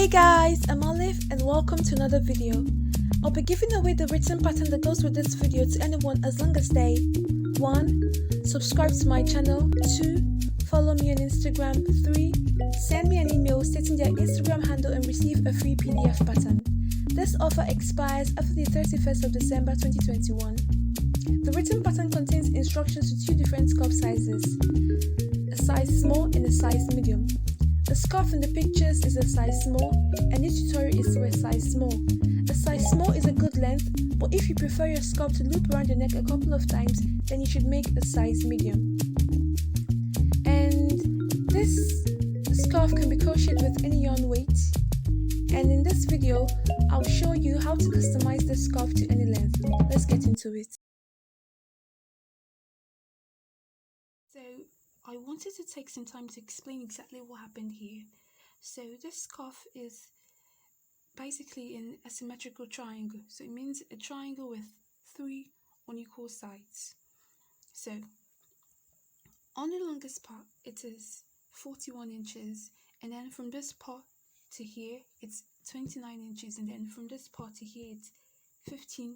Hey guys, I'm Olive and welcome to another video. I'll be giving away the written pattern that goes with this video to anyone as long as they 1. Subscribe to my channel, 2. Follow me on Instagram, 3. Send me an email stating their Instagram handle and receive a free PDF pattern. This offer expires after the 31st of December 2021. The written pattern contains instructions to 2 different scarf sizes, a size small and a size medium. The scarf in the pictures is a size small and this tutorial is for a size small. A size small is a good length, but if you prefer your scarf to loop around your neck a couple of times, then you should make a size medium. And this scarf can be crocheted with any yarn weight. And in this video, I'll show you how to customize the scarf to any length. Let's get into it. So I wanted to take some time to explain exactly what happened here. So this scarf is basically an asymmetrical triangle. So it means a triangle with 3 unequal sides. So on the longest part it is 41 inches, and then from this part to here it's 29 inches, and then from this part to here it's 15.5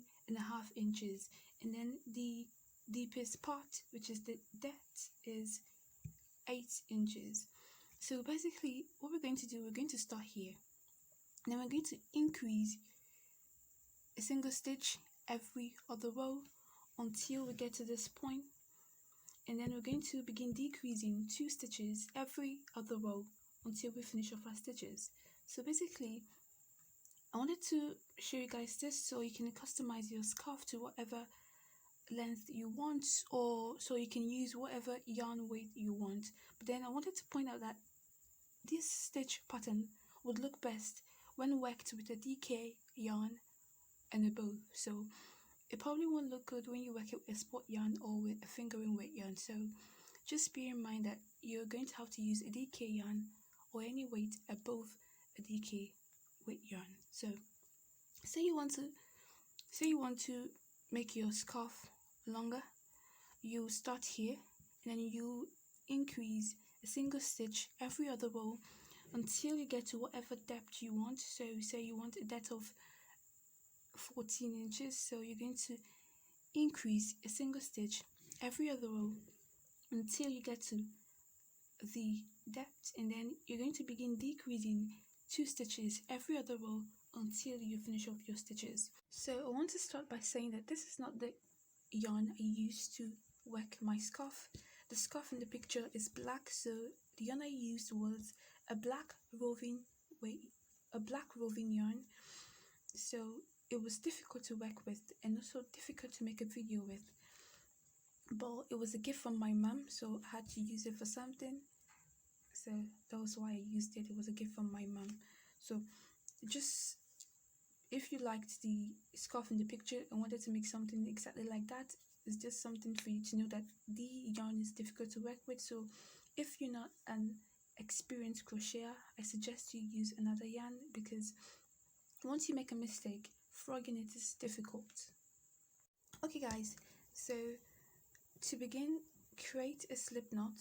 inches, and then the deepest part, which is the depth, is 8 inches. So basically what we're going to do, we're going to start here, and then we're going to increase a single stitch every other row until we get to this point, and then we're going to begin decreasing 2 stitches every other row until we finish off our stitches. So basically I wanted to show you guys this so you can customize your scarf to whatever length you want, or so you can use whatever yarn weight you want. But then I wanted to point out that this stitch pattern would look best when worked with a DK yarn and a bow. So it probably won't look good when you work it with a sport yarn or with a fingering weight yarn. So just bear in mind that you're going to have to use a DK yarn or any weight above a DK weight yarn. So say you want to make your scarf longer, you start here and then you increase a single stitch every other row until you get to whatever depth you want. So say you want a depth of 14 inches, so you're going to increase a single stitch every other row until you get to the depth, and then you're going to begin decreasing 2 stitches every other row until you finish off your stitches. So I want to start by saying that this is not the yarn I used to work my scarf. The scarf in the picture is black, so the yarn I used was a black roving yarn. So it was difficult to work with and also difficult to make a video with, but it was a gift from my mum, so I had to use it for something. So that was why I used it. It was a gift from my mum. So just if you liked the scarf in the picture and wanted to make something exactly like that, it's just something for you to know that the yarn is difficult to work with. So if you're not an experienced crocheter, I suggest you use another yarn, because once you make a mistake, frogging it is difficult. Okay guys, so to begin, create a slip knot.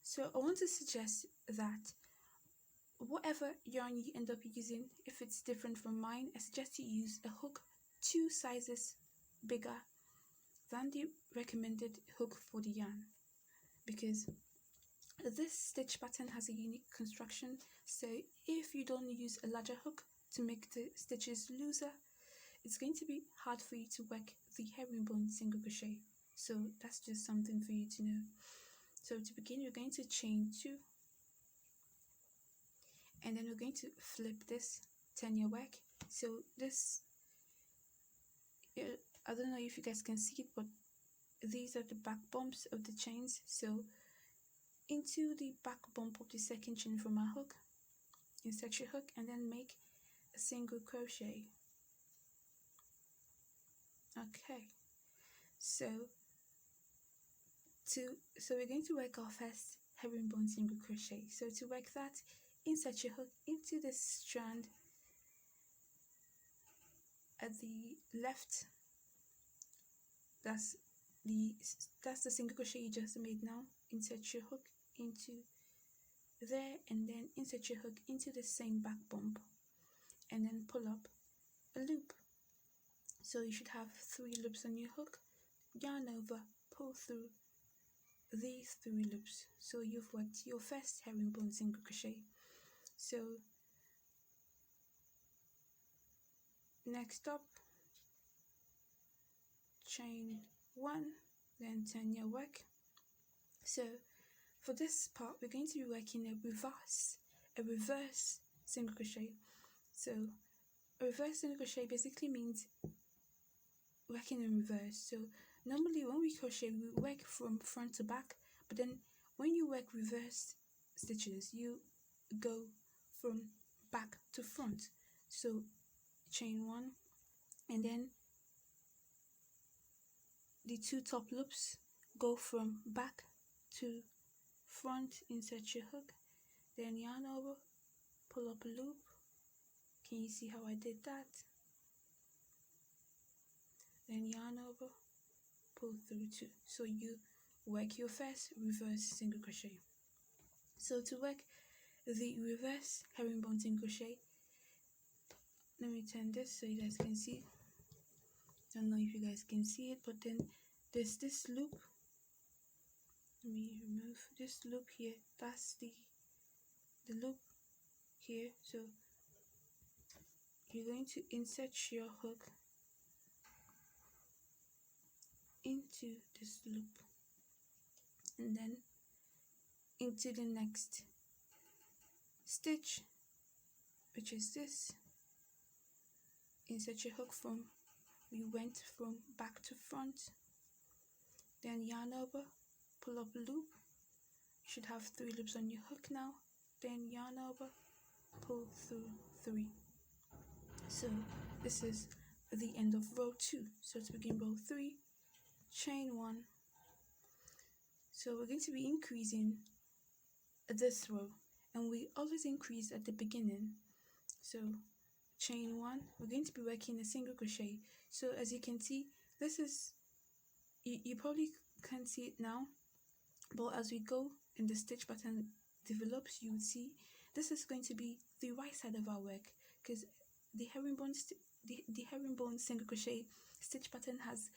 So I want to suggest that whatever yarn you end up using, if it's different from mine, I suggest you use a hook 2 sizes bigger than the recommended hook for the yarn, because this stitch pattern has a unique construction. So if you don't use a larger hook to make the stitches looser, it's going to be hard for you to work the herringbone single crochet. So that's just something for you to know. So to begin, we're going to chain 2, and then we're going to flip this, turn your work. So this, I don't know if you guys can see it, but these are the back bumps of the chains. So into the back bump of the second chain from our hook, insert your hook and then make a single crochet. Okay, so we're going to work our first herringbone single crochet. So to work that, insert your hook into this strand at the left. That's the single crochet you just made now. Insert your hook into there, and then insert your hook into the same back bump and then pull up a loop. So you should have 3 loops on your hook, yarn over, pull through these 3 loops. So you've worked your first herringbone single crochet. So next up, chain 1, then turn your work. So for this part, we're going to be working a reverse single crochet. So a reverse single crochet basically means working in reverse. So normally when we crochet, we work from front to back, but then when you work reverse stitches, you go from back to front. So chain 1, and then the 2 top loops, go from back to front, insert your hook, then yarn over, pull up a loop. Can you see how I did that? Then yarn over, pull through 2. So you work your first reverse single crochet. So to work the reverse herringbone single crochet, let me turn this so you guys can see. Don't know if you guys can see it, but then there's this loop. Let me remove this loop here. That's the loop here. So you're going to insert your hook into this loop and then into the next stitch, which is this. Insert your hook from, we went from back to front, then yarn over, pull up a loop. You should have 3 loops on your hook now, then yarn over, pull through 3. So this is the end of row 2. So to begin row 3, chain 1. So we're going to be increasing this row, and we always increase at the beginning. So chain 1, we're going to be working a single crochet. So as you can see, this is, you probably can't see it now, but as we go and the stitch pattern develops, you would see this is going to be the right side of our work, because the herringbone single crochet stitch pattern has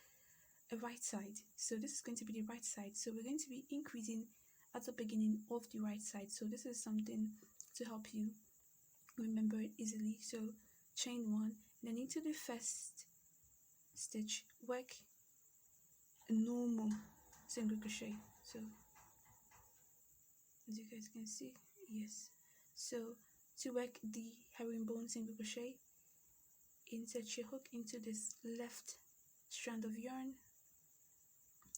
a right side. So this is going to be the right side. So we're going to be increasing at the beginning of the right side. So this is something to help you remember it easily. So chain 1, then into the first stitch, work a normal single crochet. So as you guys can see, yes. So to work the herringbone single crochet, insert your hook into this left strand of yarn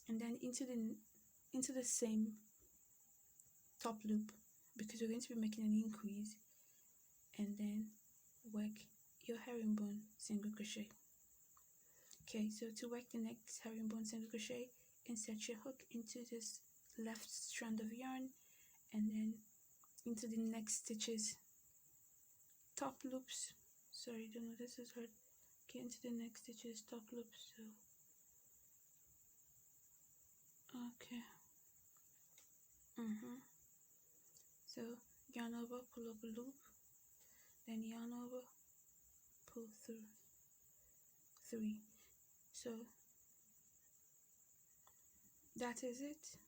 and then into the same top loop, because we're going to be making an increase, and then work your herringbone single crochet. Okay, so to work the next herringbone single crochet, insert your hook into this left strand of yarn and then into the next stitches, top loops. Sorry, don't know, this is hard. Okay, into the next stitches, top loops. So okay. So yarn over, pull up a loop, then yarn over, pull through 3. So that is it.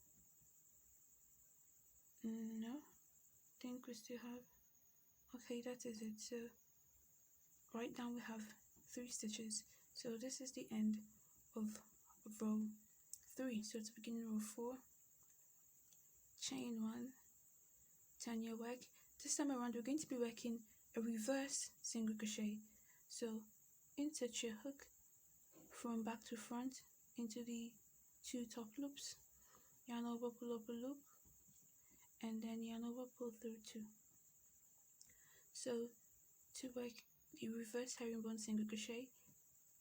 No, I think we still have, okay, that is it. So right now we have 3 stitches. So this is the end of row 3. So to begin row 4, chain 1, turn your work. This time around we're going to be working a reverse single crochet. So insert your hook from back to front into the 2 top loops, yarn over, pull up a loop, and then yarn over, pull through 2. So to work the reverse herringbone single crochet,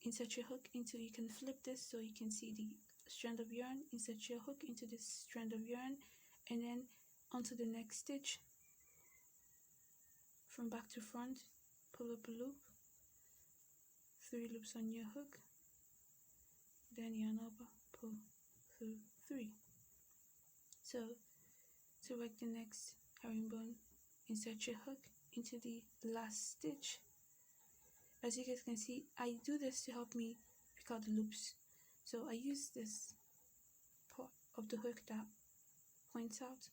insert your hook into, you can flip this so you can see the strand of yarn, insert your hook into this strand of yarn and then onto the next stitch, from back to front, pull up a loop, 3 loops on your hook, then yarn over, pull through 3. So to work the next herringbone, insert your hook into the last stitch. As you guys can see, I do this to help me pick out the loops. So I use this part of the hook that points out.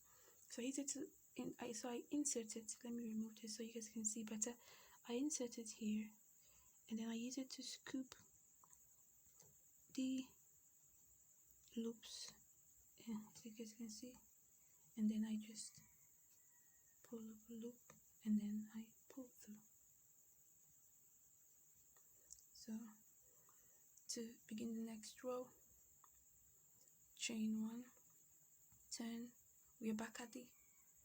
So I use it so I insert it. Let me remove this so you guys can see better. I insert it here, and then I use it to scoop the loops, as you guys can see, and then I just pull up a loop, and then I pull through. So to begin the next row, chain 1, turn. We are back at the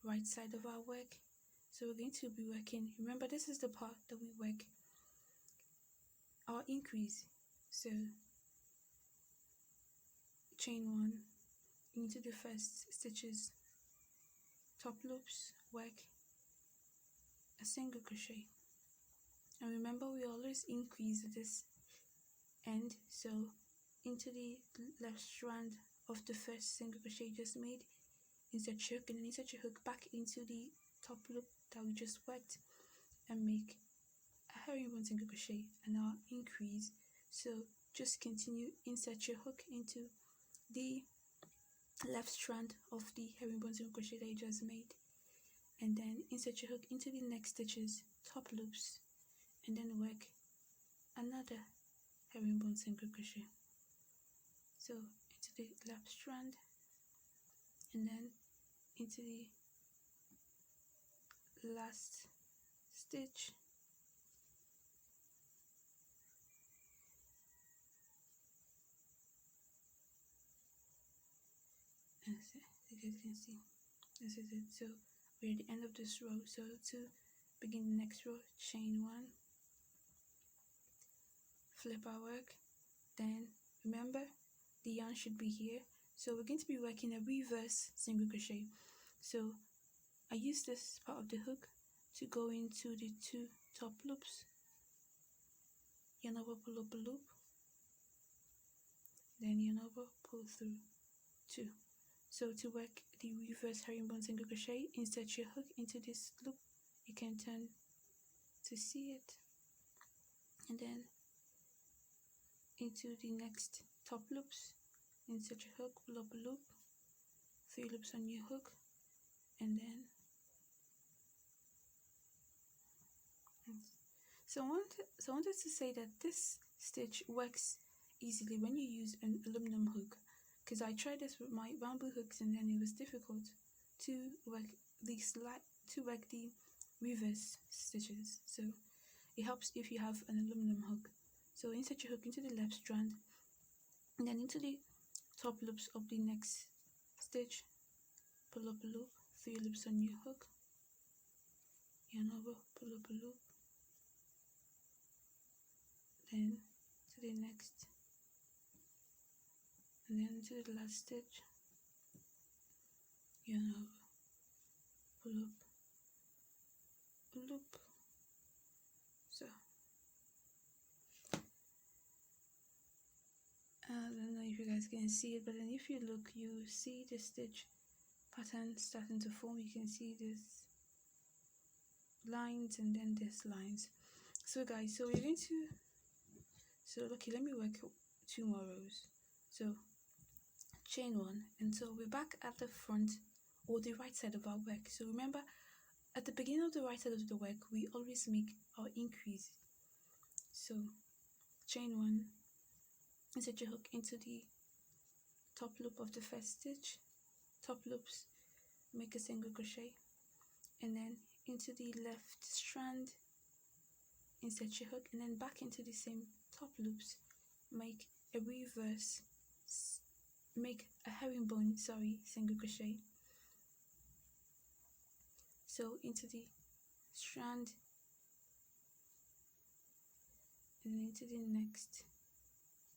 right side of our work, so we're going to be working, remember this is the part that we work our increase. So chain 1 into the first stitches, top loops, work a single crochet, and remember we always increase this end, so into the left strand of the first single crochet you just made, insert your hook, and then insert your hook back into the top loop that we just worked, and make a herringbone single crochet and our increase. So just continue, insert your hook into the left strand of the herringbone single crochet that you just made, and then insert your hook into the next stitches, top loops, and then work another herringbone single crochet. So into the left strand, and then into the last stitch, and as you guys can see, this is it. So we're at the end of this row. So to begin the next row, chain 1, flip our work, then remember the yarn should be here, so we're going to be working a reverse single crochet. So I use this part of the hook to go into the 2 top loops, yarn over, pull up a loop, then yarn over, pull through 2. So to work the reverse herringbone single crochet, insert your hook into this loop, you can turn to see it, and then into the next top loops, insert your hook, pull up a loop, 3 loops on your hook, and then so I wanted to say that this stitch works easily when you use an aluminum hook, because I tried this with my bamboo hooks and then it was difficult to work the reverse stitches. So it helps if you have an aluminum hook. So insert your hook into the left strand, and then into the top loops of the next stitch, pull up a loop, 3 loops on your hook, yarn over, pull up a loop, then to the next, and then to the last stitch, yarn over, pull up a loop. So I don't know if you guys can see it, but then if you look, you see the stitch pattern starting to form. You can see this lines and then this lines. So guys, so we're going to, so okay, let me work 2 more rows. So chain 1, and so we're back at the front or the right side of our work. So remember, at the beginning of the right side of the work, we always make our increase. So chain 1, insert your hook into the top loop of the first stitch, top loops, make a single crochet, and then into the left strand, insert your hook, and then back into the same top loops, make a reverse, make a herringbone single crochet. So into the strand, and then into the next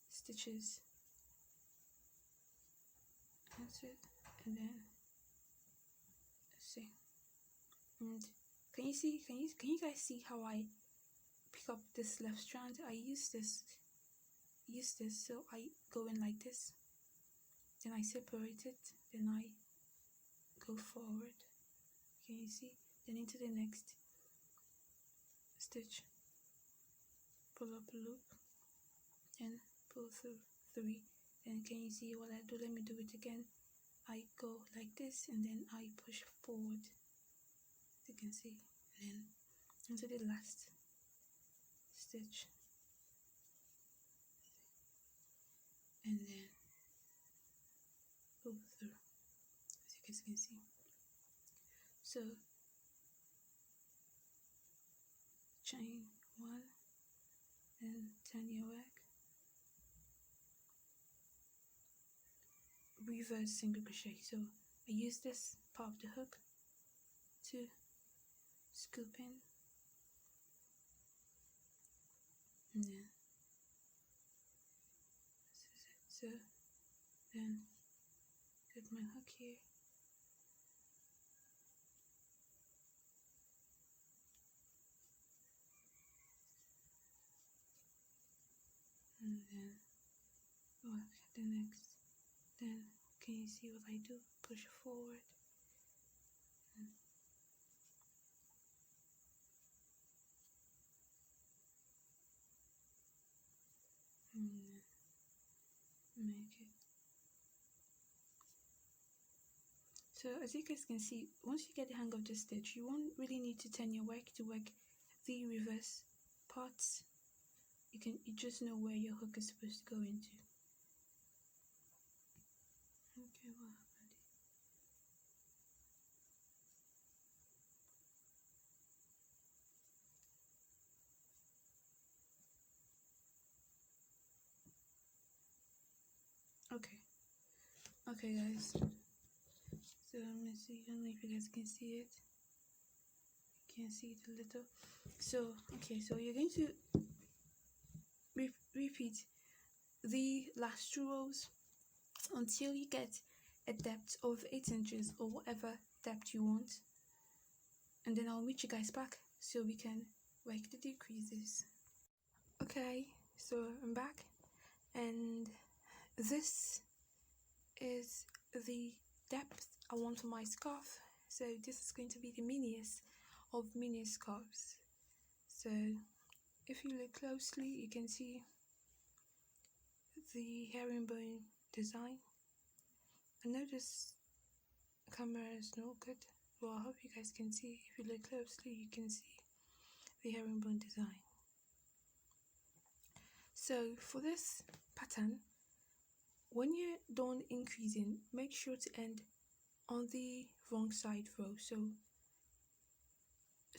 stitches, that's it, and then let's see, and can you guys see how I pick up this left strand? I use this, so I go in like this, then I separate it, then I go forward, Can you see? Then into the next stitch, pull up a loop and pull through 3. And can you see what I do? Let me do it again. I go like this and then I push forward, as you can see, and then into the last stitch, and then pull through, as you guys can see. So chain 1 and turn your work, reverse single crochet. So I use this part of the hook to scoop in, and then this is it. So then put my hook here, and then work the next. Then can you see what I do? Push forward, and make it. So as you guys can see, once you get the hang of this stitch, you won't really need to turn your work to work the reverse parts. You just know where your hook is supposed to go into. Okay, what happened? Okay guys, so let me see. I don't know if you guys can see it. You can see it a little. So okay, so you're going to repeat the last 2 rows until you get a depth of 8 inches or whatever depth you want, and then I'll meet you guys back so we can work the decreases. Okay, so I'm back, and this is the depth I want for my scarf. So this is going to be the miniest of mini scarves. So if you look closely, you can see the herringbone design. I know this camera is no good, well, I hope you guys can see. If you look closely, you can see the herringbone design. So for this pattern, when you're done increasing, make sure to end on the wrong side row, so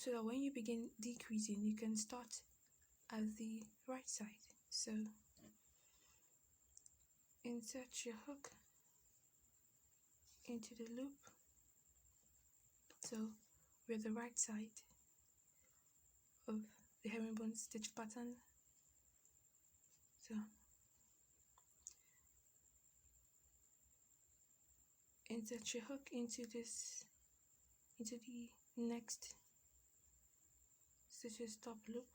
that when you begin decreasing, you can start at the right side. So insert your hook into the loop, so we're the right side of the herringbone stitch pattern. So insert your hook into the next stitches top loop,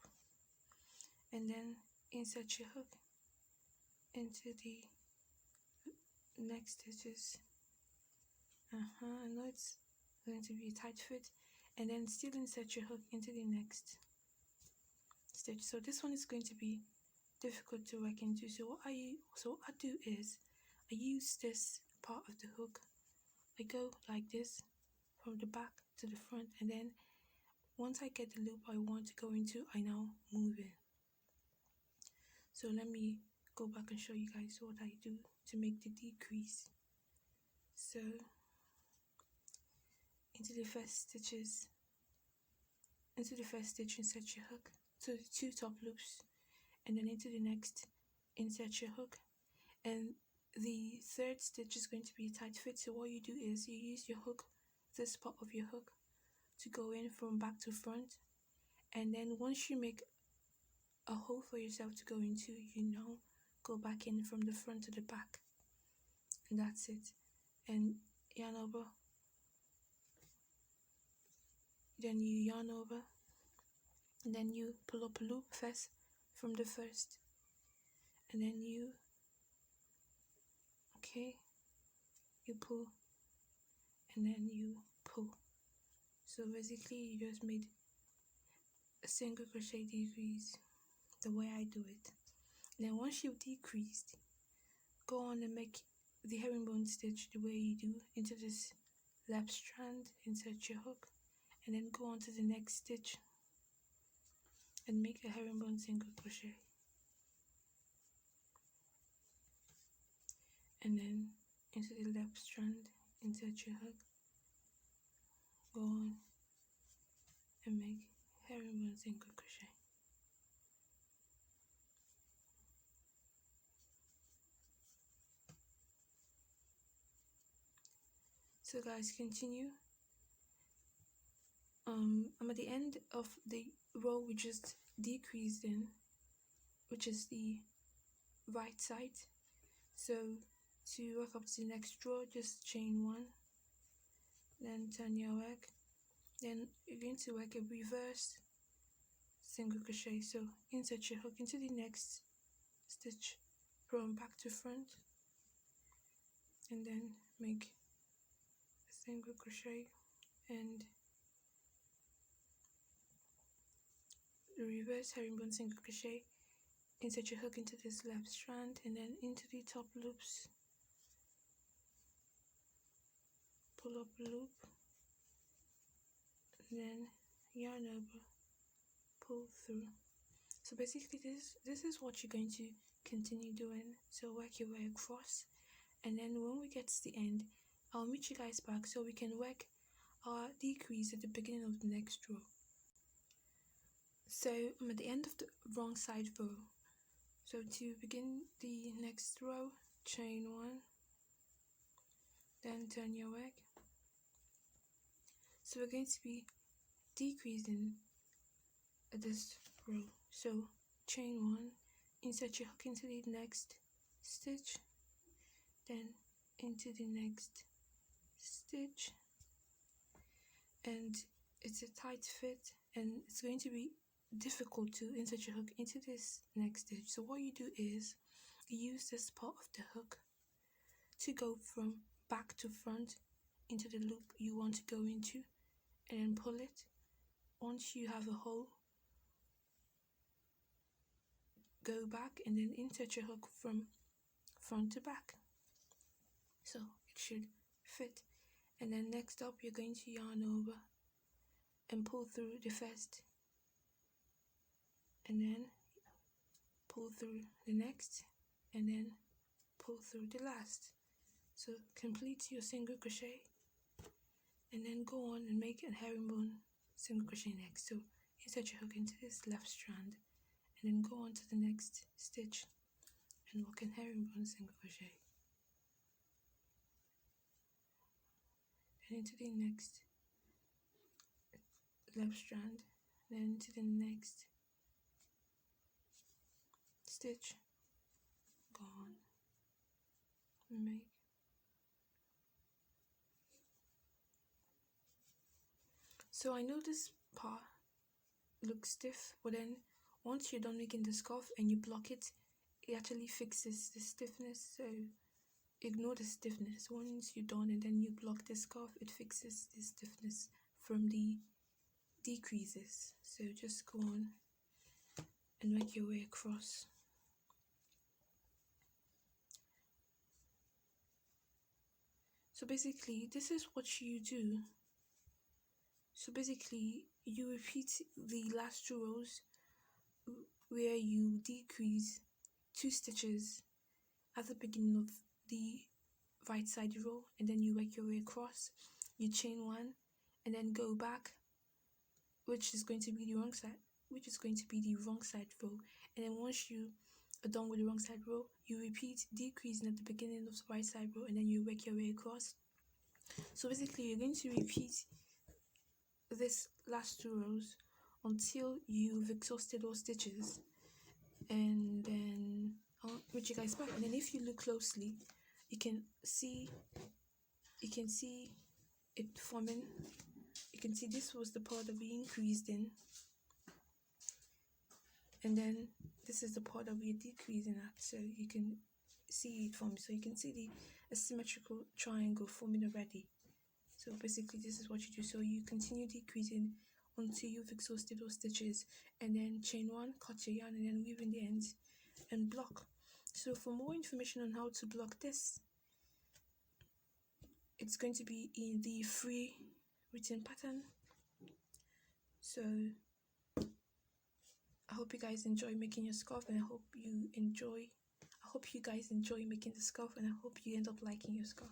and then insert your hook into the next stitches. I know it's going to be a tight fit, and then still insert your hook into the next stitch. So this one is going to be difficult to work into. So what I do is I use this part of the hook. I go like this from the back to the front, and then once I get the loop I want to go into, I now move it. So let me go back and show you guys what I do to make the decrease. So into the first stitch, insert your hook to the 2 top loops, and then into the next, insert your hook, and the third stitch is going to be a tight fit. So what you do is you use your hook, this part of your hook, to go in from back to front, and then once you make a hole for yourself to go into, you now go back in from the front to the back, and that's it. And yarn over, then you yarn over, and then you pull up a loop first from the first, and then you pull, and then you pull. So basically you just made a single crochet decrease the way I do it. And then once you've decreased, go on and make the herringbone stitch the way you do into this left strand, insert your hook, and then go on to the next stitch and make a herringbone single crochet. And then into the left strand, insert your hook, go on and make herringbone single crochet. So guys, continue. I'm at the end of the row we just decreased in, which is the right side. So to work up to the next row, just chain 1, then turn your work, then you're going to work a reverse single crochet. So insert your hook into the next stitch from back to front, and then make a single crochet and the reverse herringbone single crochet. Insert your hook into this left strand and then into the top loops, pull up a loop, and then yarn over, pull through. So basically this is what you're going to continue doing. So work your way across, and then when we get to the end, I'll meet you guys back so we can work our decrease at the beginning of the next row. So I'm at the end of the wrong side row. So to begin the next row, chain 1, then turn your work. So we're going to be decreasing at this row. So chain 1, insert your hook into the next stitch, then into the next stitch, and it's a tight fit and it's going to be difficult to insert your hook into this next stitch. So what you do is you use this part of the hook to go from back to front into the loop you want to go into, and then pull it. Once you have a hole, go back and then insert your hook from front to back, so it should fit. And then next up you're going to yarn over and pull through the first, and then pull through the next, and then pull through the last. So complete your single crochet and then go on and make a herringbone single crochet next. So insert your hook into this left strand and then go on to the next stitch and work in herringbone single crochet, then into the next left strand, then to the next stitch, go on and make. So I know this part looks stiff, but then once you're done making the scarf and you block it, it actually fixes the stiffness. So ignore the stiffness. Once you're done and then you block the scarf, it fixes the stiffness from the decreases. So just go on and work your way across. So basically this is what you do. So basically you repeat the last 2 rows where you decrease 2 stitches at the beginning of the right side row, and then you work your way across, you chain 1 and then go back, which is going to be the wrong side row. And then once you are done with the wrong side row, you repeat decreasing at the beginning of the right side row, and then you work your way across. So basically you're going to repeat this last 2 rows until you've exhausted all stitches, and then I'll meet you guys back. And then if you look closely, you can see it forming. You can see this was the part that we increased in, and then this is the part that we're decreasing at. So you can see it form. So you can see the asymmetrical triangle forming already. So basically this is what you do. So you continue decreasing until you've exhausted those stitches, and then chain one, cut your yarn, and then weave in the ends and block. So for more information on how to block this, it's going to be in the free written pattern. So I hope you guys enjoy making your scarf, and I hope you guys enjoy making the scarf, and I hope you end up liking your scarf.